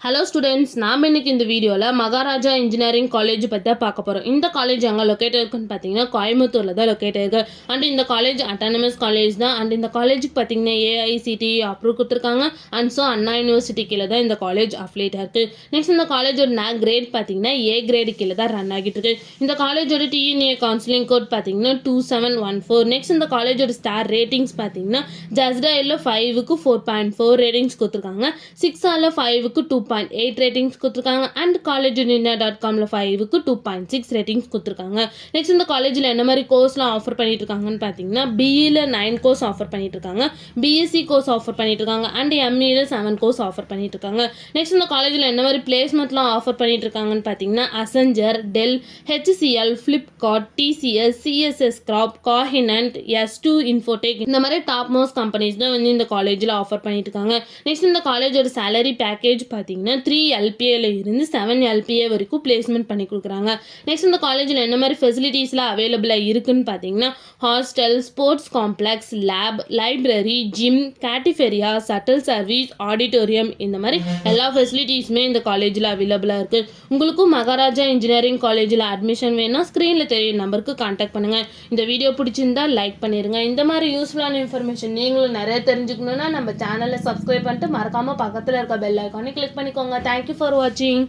Hello students, நாம் இன்னைக்கு இந்த வீடியோவில் மகாராஜா இன்ஜினியரிங் காலேஜ் பற்றி தான் பார்க்க போகிறோம். இந்த காலேஜ் எங்கே லொக்கேட் இருக்குன்னு பார்த்தீங்கன்னா கோயம்புத்தூரில் தான் லொக்கேட் இருக்கு. அண்ட் இந்த காலேஜ் அட்டானமஸ் காலேஜ் தான். அண்ட் இந்த காலேஜுக்கு பார்த்தீங்கன்னா ஏஐசிடி அப்ரூவ் கொடுத்துருக்காங்க. அண்ட் ஸோ அண்ணா யூனிவர்சிட்டி கீழே தான் இந்த காலேஜ் அஃபிலேட் இருக்குது. நெக்ஸ்ட் இந்த காலேஜோட கிரேட் பார்த்தீங்கன்னா ஏ கிரேடு கீழே தான் ரன் ஆகிட்டு இருக்கு. இந்த காலேஜோட டிஎன்ஏ கவுன்சிலிங் கோட் பார்த்தீங்கன்னா 2714. நெக்ஸ்ட் இந்த காலேஜோட ஸ்டார் ரேட்டிங்ஸ் பார்த்தீங்கன்னா ஜஸ்டாயில் 5க்கு 4.4 ரேட்டிங்ஸ் கொடுத்துருக்காங்க. 6ஆல 5க்கு 2.8 ரேட்டிங்ஸ் கொடுத்துருக்காங்க. அண்ட் collegeindia.comல 5க்கு 2.6 ரேட்டிங்ஸ் கொடுத்துருக்காங்க. நெக்ஸ்ட் இந்த காலேஜில் என்ன மாதிரி கோர்ஸ்லாம் ஆஃபர் பண்ணிட்டு இருக்காங்கன்னு பார்த்தீங்கன்னா பிஇல 9 கோர்ஸ் ஆஃபர் பண்ணிட்டு இருக்காங்க, பிஎஸ்சி கோர்ஸ் ஆஃபர் பண்ணிட்டு இருக்காங்க, அண்ட் எம்இல 7 கோர்ஸ் ஆஃபர் பண்ணிட்டு இருக்காங்க. நெக்ஸ்ட் இந்த காலேஜில் என்ன மாதிரி பிளேஸ்மெண்ட்லாம் ஆஃபர் பண்ணிட்டு இருக்காங்கன்னு பார்த்தீங்கன்னா Accenture, Dell, HCL, Flipkart, TCS, CSS corp, Cognizant, S2 Infotech இந்த மாதிரி டாப் மோஸ்ட் கம்பெனிஸ் தான் வந்து இந்த காலேஜில் ஆஃபர் பண்ணிட்டு இருக்காங்க. நெக்ஸ்ட் இந்த காலேஜோட சேலரி பேக்கேஜ் பார்த்தீங்கன்னா 3 LPAல இருந்து 7 LPA வரைக்கும் பிளேஸ்மெண்ட் பண்ணி கொடுக்குறாங்க. நெக்ஸ்ட் இந்த காலேஜில் என்ன மாதிரி ஃபெசிலிட்டிஸ்லாம் அவைலபிளாக இருக்குன்னு பார்த்தீங்கன்னா hostel, sports complex, lab, library, gym, cafeteria, shuttle service, auditorium இந்த மாதிரி எல்லா ஃபெசிலிட்டிஸுமே இந்த காலேஜில் அவைலபிளாக இருக்குது. உங்களுக்கும் மகாராஜா இன்ஜினியரிங் காலேஜில் அட்மிஷன் வேணும்னா ஸ்க்ரீனில் தெரியும் நம்பருக்கு கான்டாக்ட் பண்ணுங்கள். இந்த வீடியோ பிடிச்சிருந்தா லைக் பண்ணிடுங்க. இந்த மாதிரி யூஸ்ஃபுல்லான இன்ஃபர்மேஷன் நீங்களும் நிறைய தெரிஞ்சுக்கணுன்னா நம்ம சேனலை சப்ஸ்கிரைப் பண்ணிட்டு மறக்காமல் பக்கத்தில் இருக்க பெல் ஐக்கானை கிளிக் பண்ணிக்கோங்க. தேங்க்யூ ஃபார் வாட்சிங்.